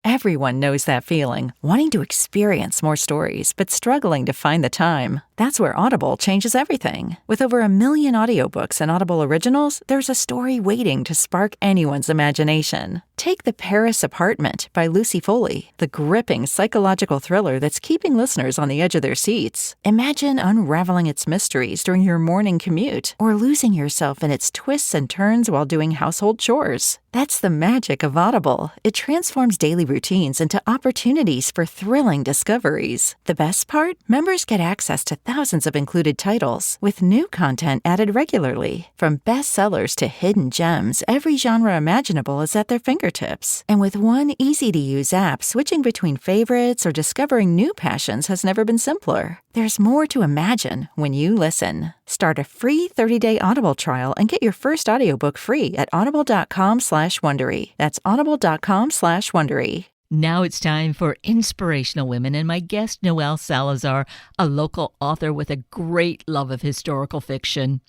Everyone knows that feeling, wanting to experience more stories, but struggling to find the time. That's where Audible changes everything. With over 1 million audiobooks and Audible originals, there's a story waiting to spark anyone's imagination. Take The Paris Apartment by Lucy Foley, the gripping psychological thriller that's keeping listeners on the edge of their seats. Imagine unraveling its mysteries during your morning commute, or losing yourself in its twists and turns while doing household chores. That's the magic of Audible. It transforms daily routines into opportunities for thrilling discoveries. The best part? Members get access to thousands of included titles, with new content added regularly. From bestsellers to hidden gems, every genre imaginable is at their fingertips. And with one easy-to-use app, switching between favorites or discovering new passions has never been simpler. There's more to imagine when you listen. Start a free 30-day Audible trial and get your first audiobook free at audible.com/Wondery. That's audible.com/Wondery. Now it's time for Inspirational Women and my guest, Noelle Salazar, a local author with a great love of historical fiction.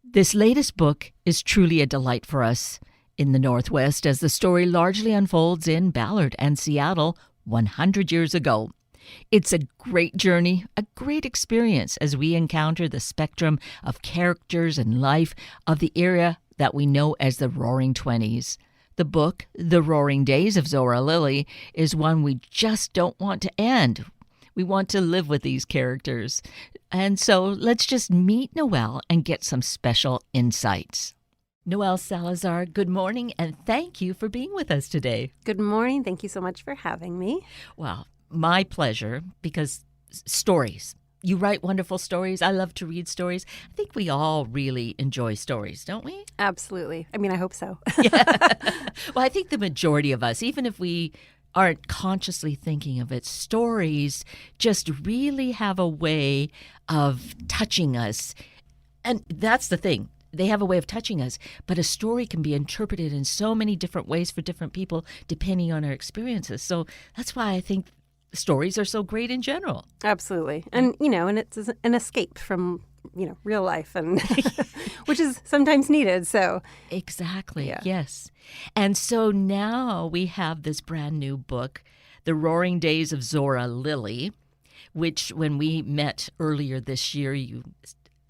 This latest book is truly a delight for us in the Northwest as the story largely unfolds in Ballard and Seattle 100 years ago. It's a great journey, a great experience as we encounter the spectrum of characters and life of the era that we know as the Roaring Twenties. The book, The Roaring Days of Zora Lilly, is one we just don't want to end. We want to live with these characters. And so let's just meet Noelle and get some special insights. Noelle Salazar, good morning, and thank you for being with us today. Good morning. Thank you so much for having me. Well, my pleasure, because stories. You write wonderful stories. I love to read stories. I think we all really enjoy stories, don't we? Absolutely. I mean, I hope so. Yeah. Well, I think the majority of us, even if we aren't consciously thinking of it, stories just really have a way of touching us. And that's the thing. They have a way of touching us, but a story can be interpreted in so many different ways for different people depending on our experiences. So that's why I think stories are so great in general. Absolutely. And, and it's an escape from, real life, and which is sometimes needed. So exactly. Yeah. Yes. And so now we have this brand new book, The Roaring Days of Zora Lilly, which when we met earlier this year, you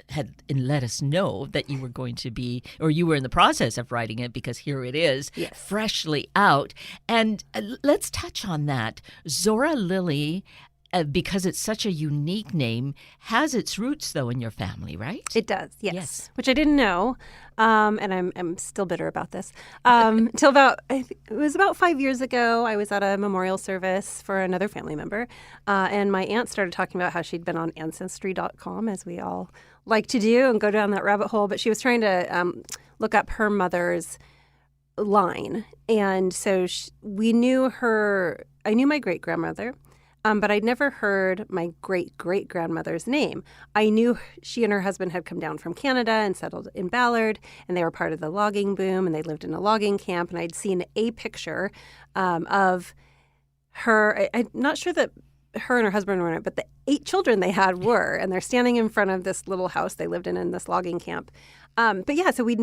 had let us know that you were going to be, or you were in the process of writing it, because here it is, Yes. Freshly out. And let's touch on that. Zora Lilly, because it's such a unique name, has its roots, though, in your family, right? It does, yes. Yes. Which I didn't know, and I'm still bitter about this. Till it was about 5 years ago, I was at a memorial service for another family member, and my aunt started talking about how she'd been on Ancestry.com, as we all like to do, and go down that rabbit hole. But she was trying to look up her mother's line, and so we knew her. I knew my great-grandmother. But I'd never heard my great-great-grandmother's name. I knew she and her husband had come down from Canada and settled in Ballard, and they were part of the logging boom, and they lived in a logging camp. And I'd seen a picture of her. I'm not sure that her and her husband were in it, but the 8 children they had were, and they're standing in front of this little house they lived in this logging camp. But yeah, so I'd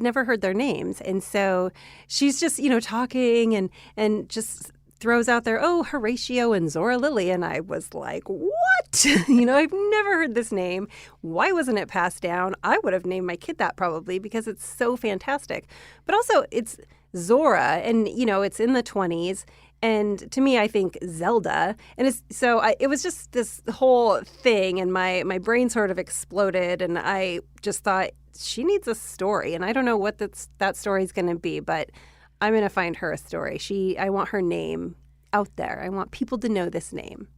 never heard their names. And so she's just, talking and just throws out there, oh, Horatio and Zora Lilly. And I was like, what? I've never heard this name. Why wasn't it passed down? I would have named my kid that probably, because it's so fantastic. But also it's Zora, and, it's in the 20s. And to me, I think Zelda. And it was just this whole thing, and my brain sort of exploded, and I just thought, she needs a story. And I don't know what that story is going to be, but I'm going to find her a story. I want her name out there. I want people to know this name.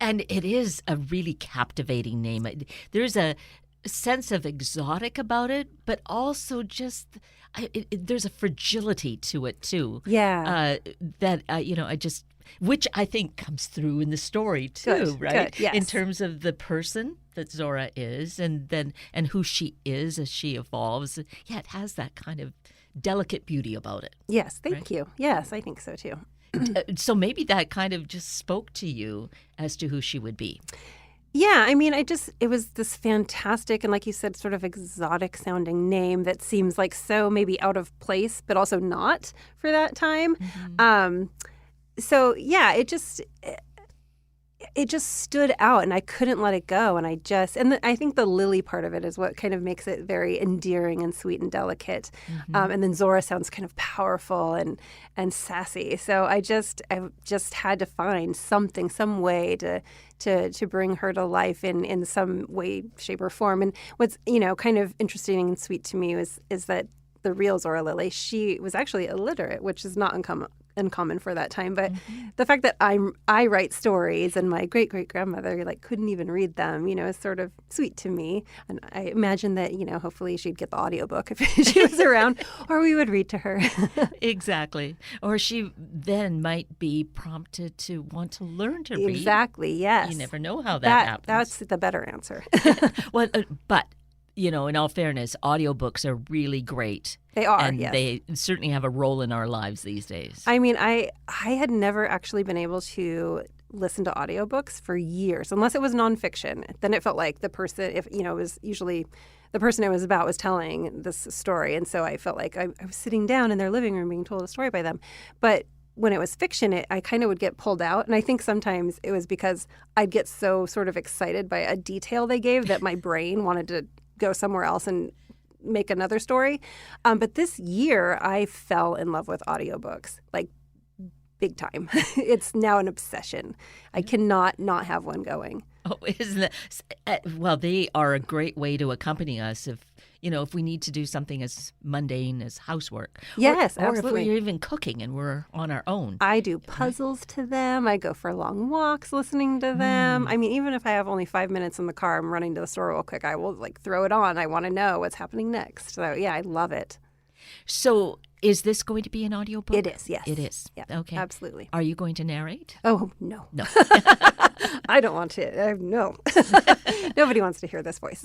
And it is a really captivating name. There's a sense of exotic about it, but also just there's a fragility to it too. Yeah. Which I think comes through in the story too, Good, right? good, yes. In terms of the person that Zora is, and who she is as she evolves. Yeah, it has that kind of delicate beauty about it. Yes, thank right? you. Yes, I think so too. So maybe that kind of just spoke to you as to who she would be. Yeah, I mean, it was this fantastic and, like you said, sort of exotic sounding name that seems like so maybe out of place, but also not for that time. Mm-hmm. So yeah, it just stood out, and I couldn't let it go. And I think the Lily part of it is what kind of makes it very endearing and sweet and delicate. And then Zora sounds kind of powerful and sassy. So I just had to find something, some way to bring her to life in some way, shape, or form. And what's kind of interesting and sweet to me is that the real Zora Lily, she was actually illiterate, which is not uncommon for that time. But the fact that I write stories and my great-great-grandmother couldn't even read them, is sort of sweet to me. And I imagine that, hopefully she'd get the audiobook if she was around, or we would read to her. Exactly. Or she then might be prompted to want to learn to read. Exactly, yes. You never know how that happens. That's the better answer. Well, but in all fairness, audiobooks are really great. They are, and yes. they certainly have a role in our lives these days. I mean, I had never actually been able to listen to audiobooks for years, unless it was nonfiction. Then it felt like the person, it was usually the person it was about was telling this story. And so I felt like I was sitting down in their living room being told a story by them. But when it was fiction, I kind of would get pulled out. And I think sometimes it was because I'd get so sort of excited by a detail they gave that my brain wanted to go somewhere else and make another story. But this year, I fell in love with audiobooks, big time. It's now an obsession. I cannot not have one going. Oh, isn't that? Well, they are a great way to accompany us if we need to do something as mundane as housework. Yes, or absolutely. if we're even cooking and we're on our own. I do puzzles to them. I go for long walks listening to them. I mean, even if I have only 5 minutes in the car, I'm running to the store real quick, I will throw it on. I want to know what's happening next. So yeah, I love it. So is this going to be an audiobook? It is, yes. It is. Yeah, okay. Absolutely. Are you going to narrate? Oh, no. No. I don't want to. No. Nobody wants to hear this voice.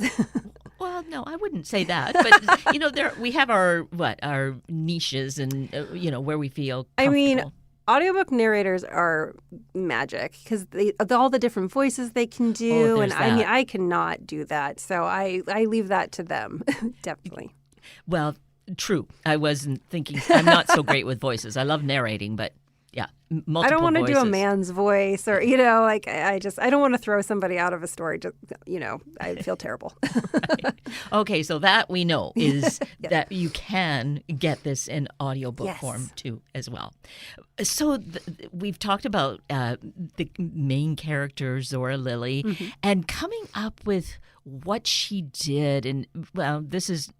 Well, no, I wouldn't say that. But, we have our niches and, where we feel comfortable. I mean, audiobook narrators are magic because all the different voices they can do. And I mean, I cannot do that. So I leave that to them, definitely. Well, true. I wasn't thinking. I'm not so great with voices. I love narrating, but yeah, multiple I don't want to voices. do a man's voice or, I don't want to throw somebody out of a story. Just, I feel terrible. Right. Okay, so that we know is Yes. that you can get this in audiobook Yes. form too as well. So we've talked about the main character, Zora Lily, and coming up with what she did. And, well, this is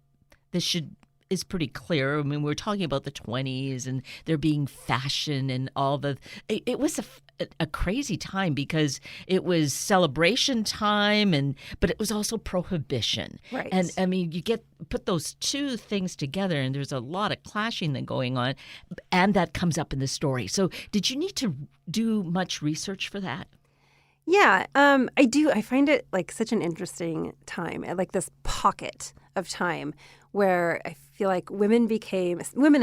pretty clear. I mean, we're talking about the 20s and there being fashion and all the. It was a crazy time because it was celebration time, but it was also prohibition. Right. And I mean, put those two things together, and there's a lot of clashing that going on, and that comes up in the story. So, did you need to do much research for that? Yeah, I do. I find it such an interesting time, this pocket of time where I feel like women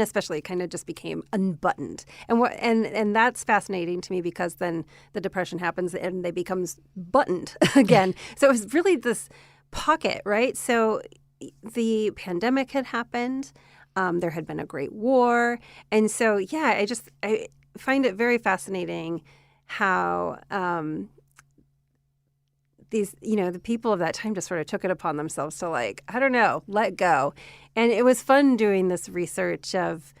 especially kind of just became unbuttoned. And that's fascinating to me because then the Depression happens and they becomes buttoned again. So it was really this pocket, right? So the pandemic had happened. There had been a great war. And so, yeah, I find it very fascinating how these, the people of that time just sort of took it upon themselves to I don't know, let go. And it was fun doing this research of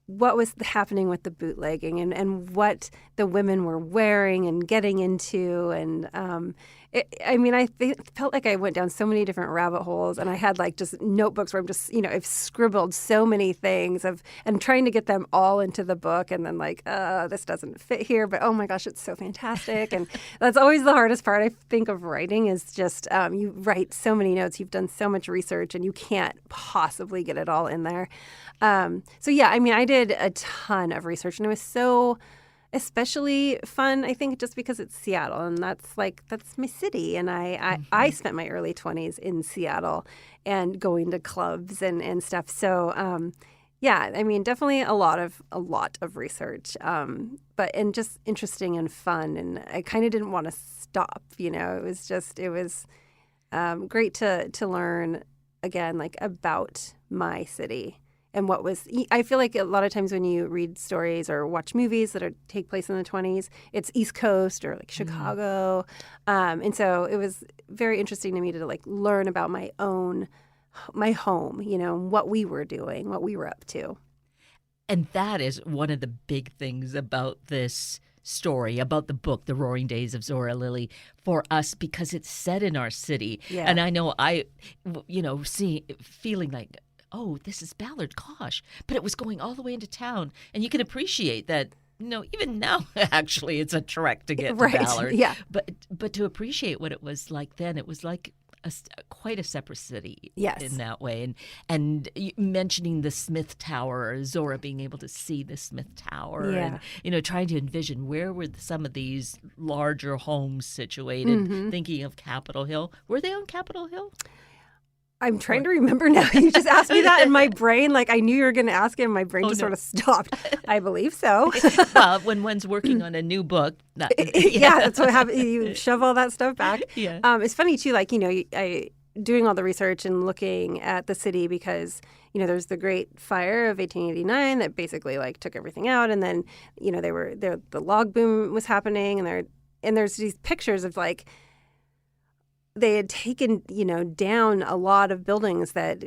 what was happening with the bootlegging and what the women were wearing and getting into. And I felt like I went down so many different rabbit holes, and I had just notebooks where I'm just, I've scribbled so many things and trying to get them all into the book, and then this doesn't fit here, but oh my gosh, it's so fantastic. And that's always the hardest part, I think, of writing is just you write so many notes, you've done so much research, and you can't possibly get it all in there. So yeah, I mean, I did a ton of research, and it was so especially fun, I think, just because it's Seattle, and that's my city. And I spent my early 20s in Seattle and going to clubs and stuff. So yeah, I mean, definitely a lot of research, but just interesting and fun. And I kind of didn't want to stop. It was great to learn again, about my city what was. I feel like a lot of times when you read stories or watch movies that take place in the 20s, it's East Coast or like Chicago. And so it was very interesting to me to like learn about my home, what we were doing, what we were up to. And that is one of the big things about this story, about the book, The Roaring Days of Zora Lily, for us, because it's set in our city. Yeah. And I know feeling like, oh, this is Ballard, gosh. But it was going all the way into town. And you can appreciate that, even now, actually, it's a trek to get to Ballard. Yeah. But to appreciate what it was like then, it was like quite a separate city in that way. And mentioning the Smith Tower, Zora being able to see the Smith Tower, and trying to envision where were some of these larger homes situated, thinking of Capitol Hill. Were they on Capitol Hill? I'm trying to remember now. You just asked me that in my brain. Like I knew you were going to ask it and my brain sort of stopped. I believe so. Well, when one's working on a new book. That's what happens. You shove all that stuff back. Yeah. It's funny too, like, I doing all the research and looking at the city because, there's the Great Fire of 1889 that basically like took everything out. And then, the log boom was happening and there's these pictures of like, they had taken, down a lot of buildings that,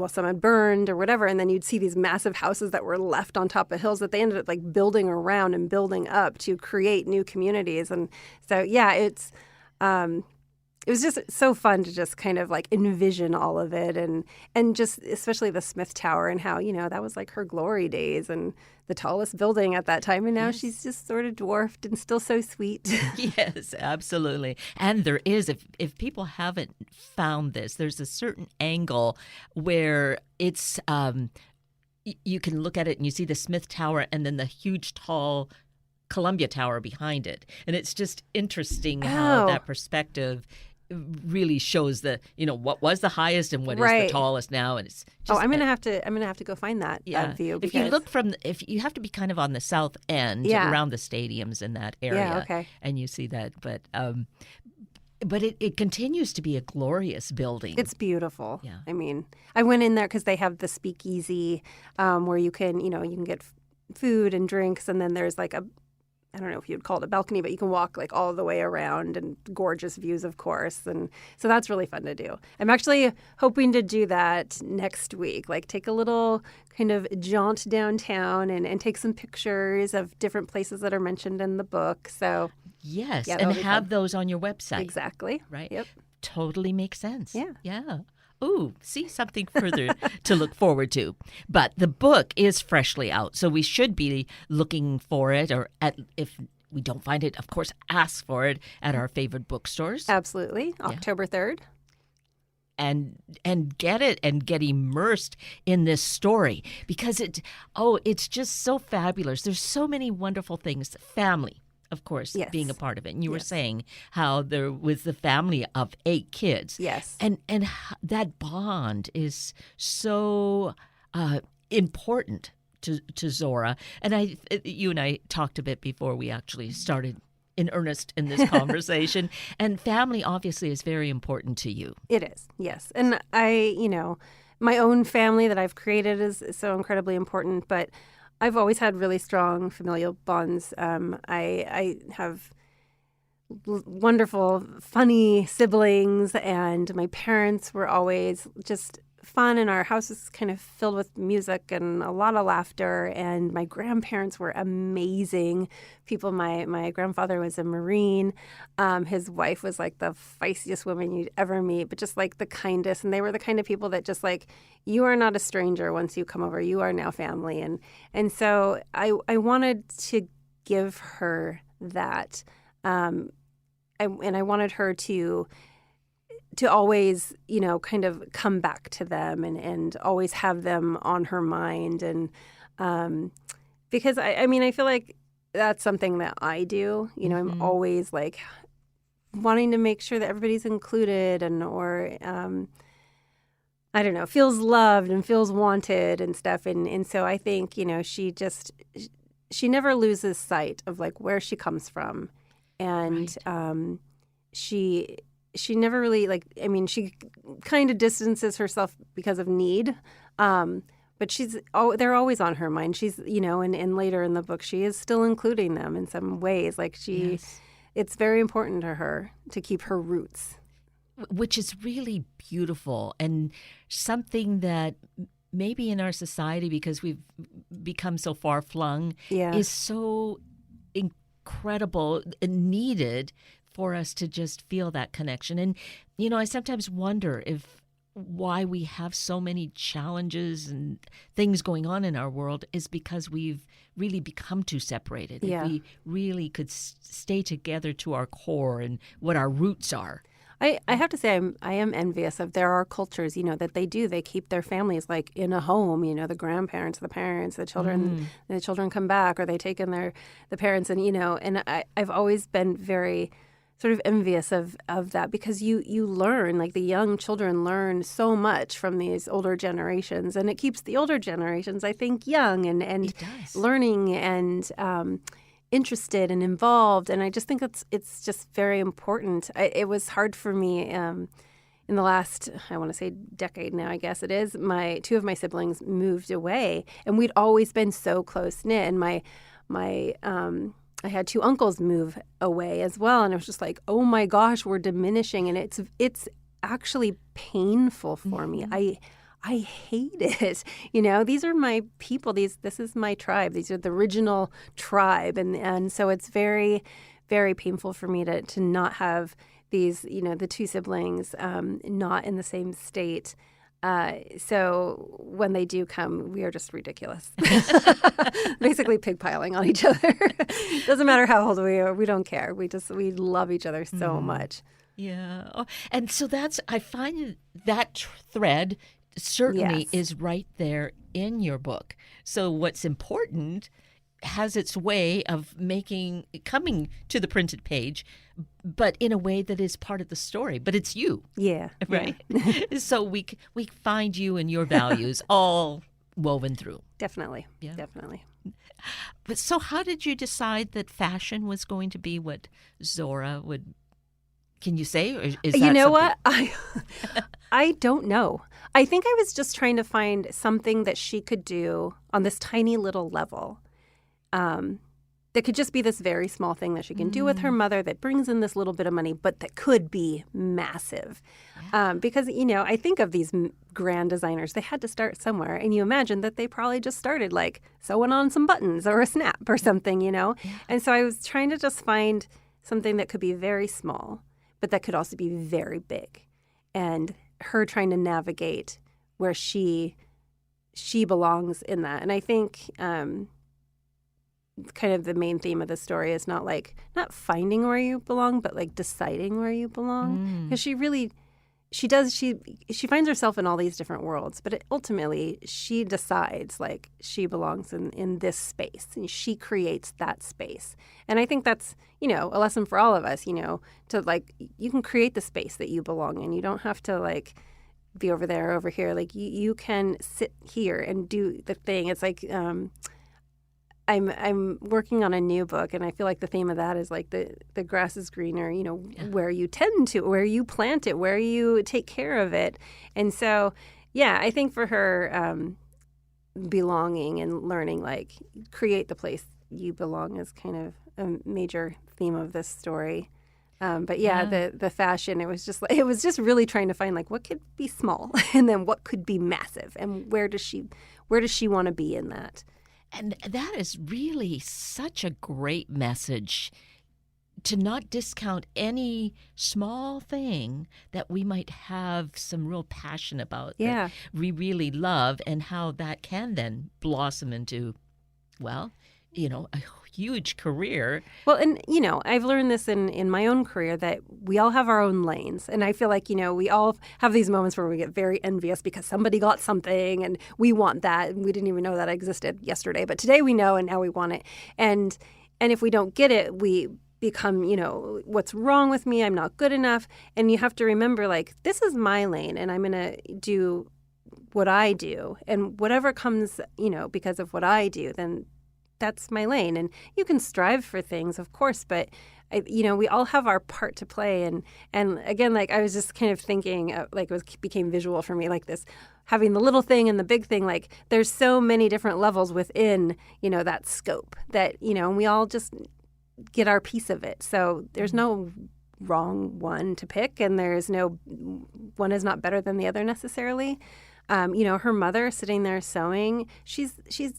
some had burned or whatever. And then you'd see these massive houses that were left on top of hills that they ended up like building around and building up to create new communities. And so, it was just so fun to just kind of like envision all of it and just especially the Smith Tower and how, that was like her glory days and the tallest building at that time. And now she's just sort of dwarfed and still so sweet. Yes, absolutely. And there is, if people haven't found this, there's a certain angle where it's, you can look at it and you see the Smith Tower and then the huge, tall Columbia Tower behind it. And it's just interesting how that perspective really shows what was the highest and what is the tallest now, and it's just, I'm gonna have to go find that view. If you look if you have to be kind of on the south end around the stadiums in that area, and you see that, but it continues to be a glorious building. It's beautiful. Yeah. I mean, I went in there because they have the speakeasy where you can get food and drinks, and then there's like I don't know if you'd call it a balcony, but you can walk like all the way around and gorgeous views, of course. And so that's really fun to do. I'm actually hoping to do that next week, like take a little kind of jaunt downtown and take some pictures of different places that are mentioned in the book. So yes, and have those on your website. Exactly. Right. Yep. Totally makes sense. Yeah. Yeah. Ooh, see, something further to look forward to. But the book is freshly out, so we should be looking for it, or if we don't find it, of course, ask for it at our favorite bookstores. Absolutely. October 3rd. And get it and get immersed in this story because it's just so fabulous. There's so many wonderful things. Family, of course, being a part of it. And you were saying how there was the family of 8 kids. Yes. And that bond is so important to Zora. And you and I talked a bit before we actually started in earnest in this conversation. And family obviously is very important to you. It is, yes. And my own family that I've created is so incredibly important, but I've always had really strong familial bonds. I have wonderful, funny siblings, and my parents were always just fun, and our house was kind of filled with music and a lot of laughter, and my grandparents were amazing people. My grandfather was a Marine. His wife was like the feistiest woman you'd ever meet, but just like the kindest, and they were the kind of people that just like, you are not a stranger once you come over. You are now family. And so I wanted to give her that. I wanted her to always, kind of come back to them and always have them on her mind. And because, I feel like that's something that I do. I'm always like wanting to make sure that everybody's included or I don't know, feels loved and feels wanted and stuff. And so I think, she never loses sight of like where she comes from. And she never really she kind of distances herself because of need. but they're always on her mind. She's, and later in the book, she is still including them in some ways. Like it's very important to her to keep her roots. Which is really beautiful and something that maybe in our society, because we've become so far-flung, is so incredible and needed for us to just feel that connection. And, I sometimes wonder why we have so many challenges and things going on in our world is because we've really become too separated. Yeah. If we really could stay together to our core and what our roots are. I have to say I am envious of there are cultures, that they keep their families like in a home, the grandparents, the parents, the children come back, or they take in the parents, and and I've always been very sort of envious of that, because you learn, like the young children learn so much from these older generations, and it keeps the older generations, I think, young and learning and interested and involved. And I just think it's just very important. It was hard for me in the last, I want to say decade now, I guess it is. Two of my siblings moved away, and we'd always been so close knit. And I had two uncles move away as well, and it was just like, oh my gosh, we're diminishing, and it's actually painful for me. I hate it. These are my people. This is my tribe. These are the original tribe, and so it's very, very painful for me to not have these, the two siblings not in the same state. So when they do come, we are just ridiculous. Basically pigpiling on each other. Doesn't matter how old we are. We don't care. We love each other so much. Yeah. And so I find that thread certainly is right there in your book. So what's important has its way of coming to the printed page, but in a way that is part of the story. But it's you. Yeah. Right? Yeah. So we find you and your values all woven through. Definitely. Yeah. Definitely. But so how did you decide that fashion was going to be what Zora would... Can you say? Or is that what? I don't know. I think I was just trying to find something that she could do on this tiny little level that could just be this very small thing that she can do with her mother that brings in this little bit of money, but that could be massive. Yeah. Because, I think of these grand designers, they had to start somewhere. And you imagine that they probably just started like sewing on some buttons or a snap or something, Yeah. And so I was trying to just find something that could be very small, but that could also be very big. And her trying to navigate where she belongs in that. And I think kind of the main theme of the story is not finding where you belong, but like deciding where you belong. Because she finds herself in all these different worlds, but ultimately she decides like she belongs in this space, and she creates that space. And I think that's, a lesson for all of us, to like, you can create the space that you belong in. You don't have to like be over there or over here. Like you can sit here and do the thing. It's like, I'm working on a new book, and I feel like the theme of that is like the grass is greener, where you tend to, where you plant it, where you take care of it. And so, I think for her, belonging and learning, like, create the place you belong is kind of a major theme of this story. But the fashion, it was just really trying to find like what could be small and then what could be massive, and where does she want to be in that. And that is really such a great message, to not discount any small thing that we might have some real passion about, that we really love, and how that can then blossom into, a huge career. Well, and, I've learned this in my own career, that we all have our own lanes. And I feel like, we all have these moments where we get very envious because somebody got something and we want that. And we didn't even know that existed yesterday. But today we know, and now we want it. And if we don't get it, we become, what's wrong with me? I'm not good enough. And you have to remember, like, this is my lane, and I'm going to do what I do. And whatever comes, because of what I do, then that's my lane. And you can strive for things, of course, but we all have our part to play. And again, like I was just kind of thinking, like became visual for me, like this, having the little thing and the big thing. Like there's so many different levels within, that scope that, and we all just get our piece of it. So there's no wrong one to pick, and there's no one is not better than the other necessarily. Her mother sitting there sewing, she's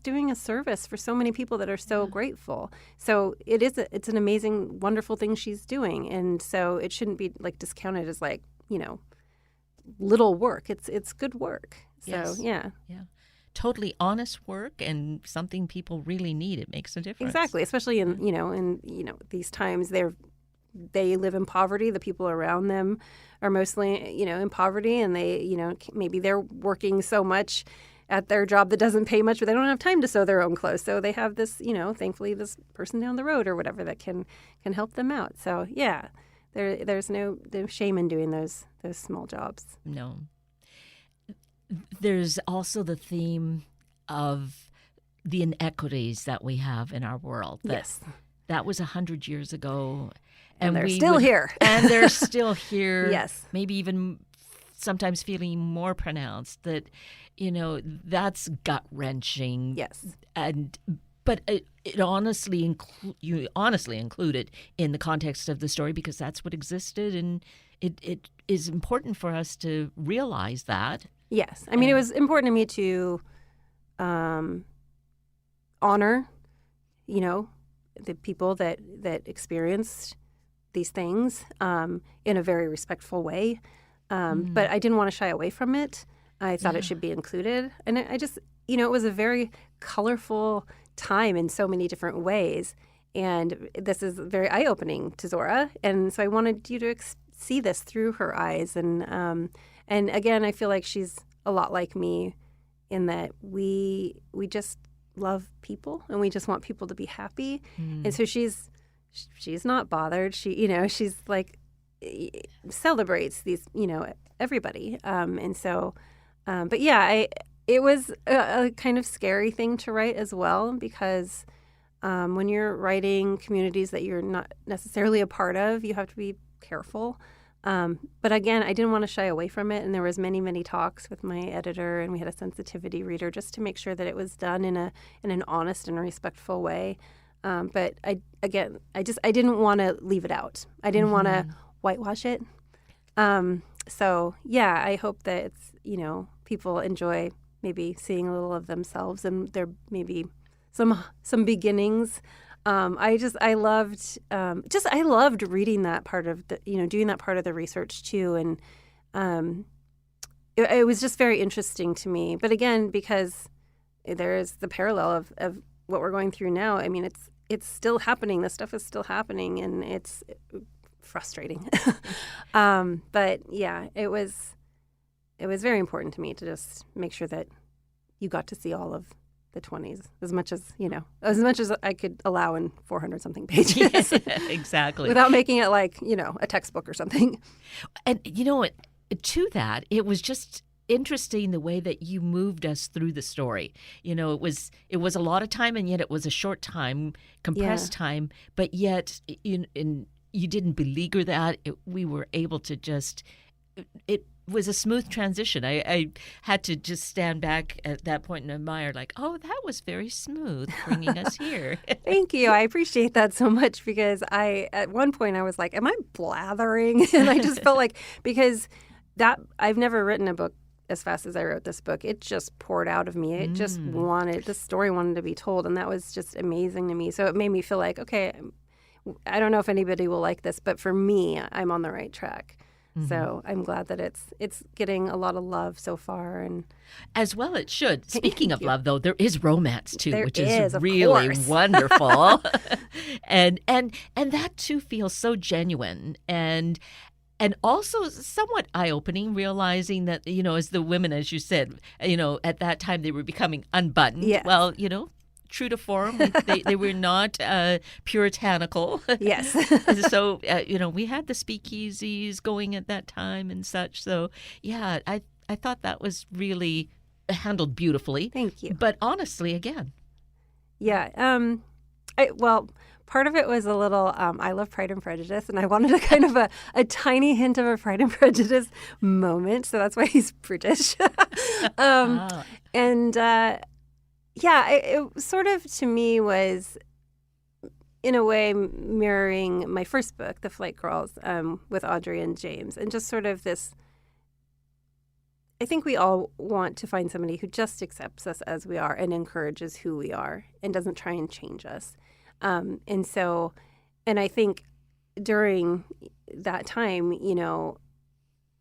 doing a service for so many people that are so grateful. So it's an amazing, wonderful thing she's doing. And so it shouldn't be like discounted as like, little work. It's good work. So, yes. Yeah. Totally honest work and something people really need. It makes a difference. Exactly. Especially in these times, they live in poverty. The people around them are mostly, in poverty, and they, maybe they're working so much at their job that doesn't pay much, but they don't have time to sew their own clothes. So they have this, thankfully this person down the road or whatever that can help them out. So yeah, there's no shame in doing those small jobs. No. There's also the theme of the inequities that we have in our world. Yes. That was 100 years ago. And they're still here. And they're still here. Yes. Maybe even sometimes feeling more pronounced that, that's gut-wrenching. Yes. But you honestly include it in the context of the story because that's what existed, and it is important for us to realize that. Yes. I mean, it was important to me to honor, the people that experienced these things in a very respectful way. But I didn't want to shy away from it. I thought it should be included. And I just, it was a very colorful time in so many different ways. And this is very eye-opening to Zora. And so I wanted you to see this through her eyes. And again, I feel like she's a lot like me in that we just love people and we just want people to be happy. And so she's not bothered. She's like celebrates these, everybody. And so, but yeah, it was a kind of scary thing to write as well because when you're writing communities that you're not necessarily a part of, you have to be careful. But again, I didn't want to shy away from it, and there was many, many talks with my editor, and we had a sensitivity reader just to make sure that it was done in an honest and respectful way. But I didn't want to leave it out. I didn't want to whitewash it. So yeah, I hope that it's, people enjoy maybe seeing a little of themselves and there maybe some beginnings. I loved reading that part of the, doing that part of the research too. And it was just very interesting to me. But again, because there's the parallel of what we're going through now. I mean, it's still happening. This stuff is still happening, and it's frustrating. But yeah, it was very important to me to just make sure that you got to see all of the 20s as much as I could allow in 400 something pages. Exactly. Without making it like, a textbook or something. And to that, it was just interesting the way that you moved us through the story. It was a lot of time, and yet it was a short time, compressed time, but yet you didn't beleaguer that. We were able to just it was a smooth transition. I had to just stand back at that point and admire, like, oh, that was very smooth bringing us here. Thank you. I appreciate that so much because at one point I was like, am I blathering? And I just felt like, because I've never written a book as fast as I wrote this book. It just poured out of me. It just the story wanted to be told, and that was just amazing to me. So it made me feel like, okay, I don't know if anybody will like this, but for me, I'm on the right track. Mm-hmm. So I'm glad that it's getting a lot of love so far, and as well it should. Speaking of love, though, there is romance too, which is really wonderful, and that too feels so genuine and also somewhat eye-opening, realizing that as the women, as you said, at that time they were becoming unbuttoned. Yes. Well, true to form, they were not puritanical. Yes. So, we had the speakeasies going at that time and such. So, yeah, I thought that was really handled beautifully. Thank you. But honestly, again. Yeah. Well, part of it was a little, I love Pride and Prejudice, and I wanted a kind of a tiny hint of a Pride and Prejudice moment, so that's why he's British. And it sort of, to me, was, in a way, mirroring my first book, The Flight Girls, with Audrey and James, and just sort of this, I think we all want to find somebody who just accepts us as we are and encourages who we are and doesn't try and change us. And I think during that time,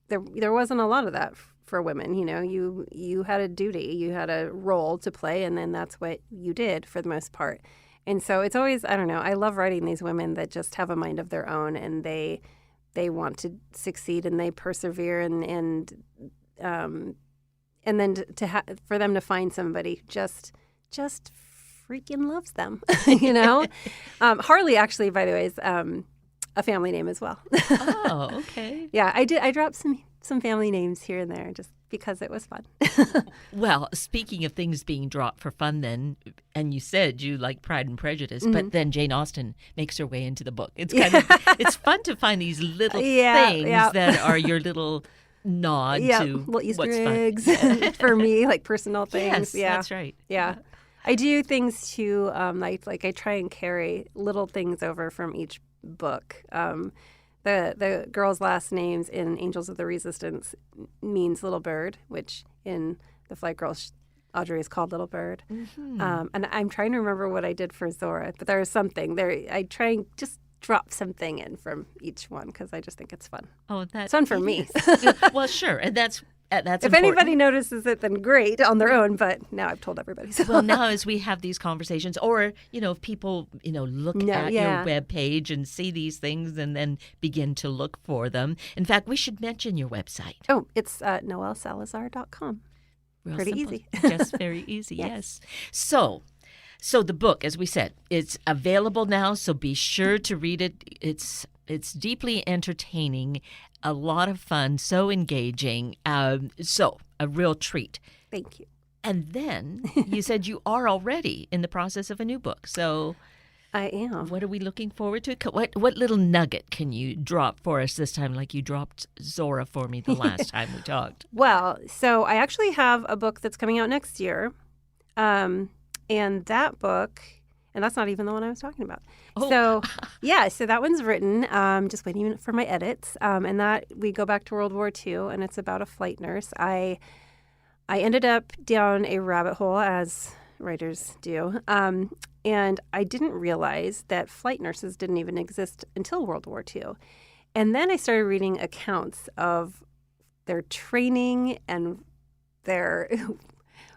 there wasn't a lot of that for women. You had a duty, you had a role to play, and then that's what you did for the most part. And so it's always, I don't know, I love writing these women that just have a mind of their own, and they want to succeed, and they persevere, and then for them to find somebody who just freaking loves them, Harley, actually, by the way, is a family name as well. Oh, okay. Yeah, I dropped some family names here and there just because it was fun. Well, speaking of things being dropped for fun then, and you said you like Pride and Prejudice, but then Jane Austen makes her way into the book. It's kind of it's fun to find these little things that are your little nod to little Easter what's eggs fun. for me, like personal things. Yes, that's right. Yeah. I do things too, like I try and carry little things over from each book. The girls' last names in Angels of the Resistance means little bird, which in The Flight Girls, Audrey is called Little Bird. Mm-hmm. And I'm trying to remember what I did for Zora, but there is something there. I try and just drop something in from each one because I just think it's fun. Oh, it's fun for me. Well, sure, and that's if important. Anybody notices it, then great on their own. But now I've told everybody. So. Well, now as we have these conversations, or if people look at your webpage and see these things and then begin to look for them. In fact, we should mention your website. Oh, it's noellesalazar.com. Real Pretty simple. easy. Just very easy. Yes. So the book, as we said, it's available now. So be sure to read it. It's deeply entertaining, a lot of fun, so engaging, so a real treat. Thank you. And then you said you are already in the process of a new book. So I am. What are we looking forward to? What little nugget can you drop for us this time, like you dropped Zora for me the last time we talked? Well, so I actually have a book that's coming out next year, and that book. And that's not even the one I was talking about. Oh. So that one's written, just waiting for my edits. And that we go back to World War II, and it's about a flight nurse. I ended up down a rabbit hole, as writers do, and I didn't realize that flight nurses didn't even exist until World War II. And then I started reading accounts of their training and their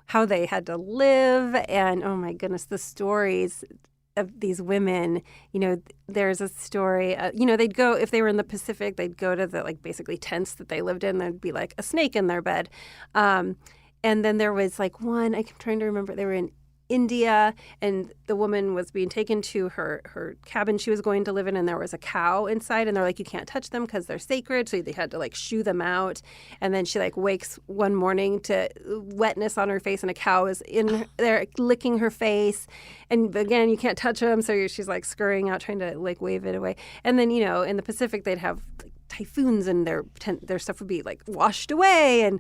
how they had to live, and oh my goodness, the stories of these women. There's a story, they'd go, if they were in the Pacific, they'd go to the basically tents that they lived in. There'd be like a snake in their bed. And then there was one, I'm trying to remember, they were in India, and the woman was being taken to her cabin she was going to live in, and there was a cow inside, and they're like, you can't touch them because they're sacred, so they had to shoo them out. And then she wakes one morning to wetness on her face, and a cow is in there licking her face, and again, you can't touch them, so she's scurrying out trying to wave it away. And then in the Pacific they'd have typhoons, and their stuff would be washed away, and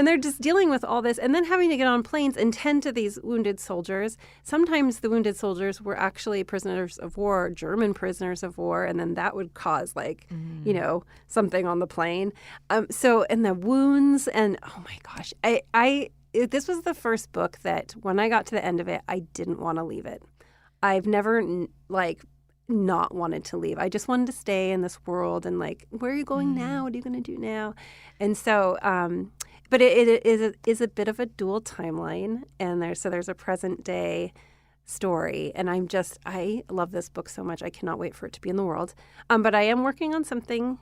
they're just dealing with all this, and then having to get on planes and tend to these wounded soldiers. Sometimes the wounded soldiers were actually prisoners of war, German prisoners of war, and then that would cause something on the plane. And the wounds, and oh my gosh, this was the first book that when I got to the end of it, I didn't want to leave it. I've never not wanted to leave. I just wanted to stay in this world, and where are you going now? What are you going to do now? And so, but it is a bit of a dual timeline, and there's a present day story, and I love this book so much. I cannot wait for it to be in the world. But I am working on something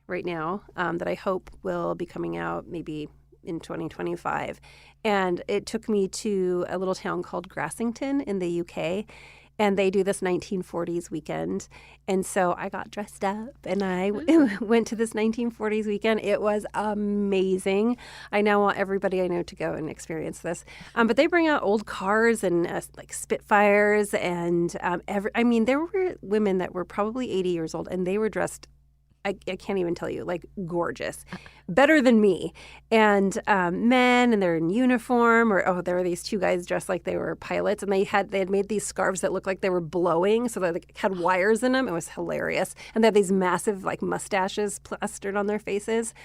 right now that I hope will be coming out maybe in 2025. And it took me to a little town called Grassington in the UK. and they do this 1940s weekend. And so I got dressed up and I went to this 1940s weekend. It was amazing. I now want everybody I know to go and experience this. But they bring out old cars and like Spitfires and there were women that were probably 80 years old and they were dressed, I can't even tell you, like gorgeous, better than me. And men, and they're in uniform, there were these two guys dressed like they were pilots, and they had made these scarves that looked like they were blowing, so they had wires in them. It was hilarious. And they had these massive like mustaches plastered on their faces.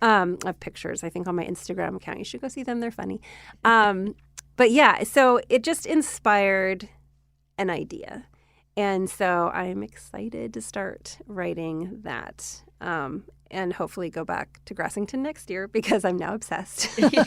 I have pictures, I think, on my Instagram account. You should go see them. They're funny. But yeah, so it just inspired an idea. And so I'm excited to start writing that and hopefully go back to Grassington next year because I'm now obsessed. Yeah.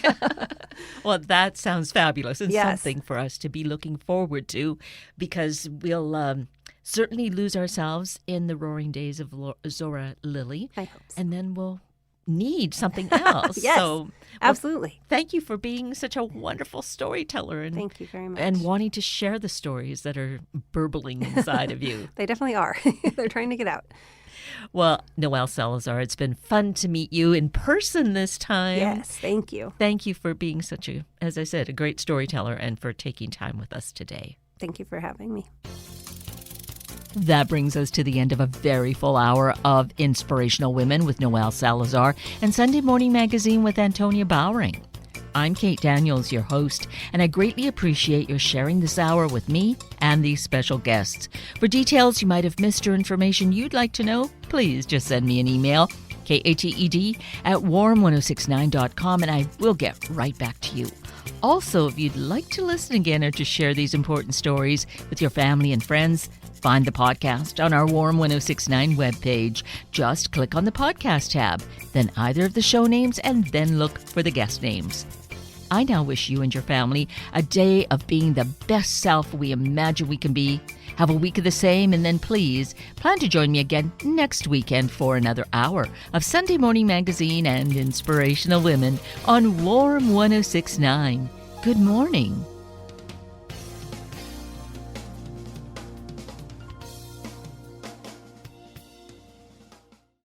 Well, that sounds fabulous and Yes. something for us to be looking forward to because we'll certainly lose ourselves in the roaring days of Zora Lily. I hope so. And then we'll need something else. Yes, So, absolutely. thank you for being such a wonderful storyteller and Thank you very much. and wanting to share the stories that are burbling inside of you. They definitely are. They're trying to get out. Well, Noelle Salazar, it's been fun to meet you in person this time. Yes, thank you. Thank you for being such a, as I said, a great storyteller and for taking time with us today. Thank you for having me. That brings us to the end of a very full hour of Inspirational Women with Noelle Salazar and Sunday Morning Magazine with Antonia Bowering. I'm Kate Daniels, your host, and I greatly appreciate your sharing this hour with me and these special guests. For details you might have missed or information you'd like to know, please just send me an email, kated@warm1069.com, and I will get right back to you. Also, if you'd like to listen again or to share these important stories with your family and friends, find the podcast on our Warm 1069 webpage. Just click on the podcast tab, then either of the show names, and then look for the guest names. I now wish you and your family a day of being the best self we imagine we can be. Have a week of the same, and then please plan to join me again next weekend for another hour of Sunday Morning Magazine and Inspirational Women on Warm 1069. Good morning.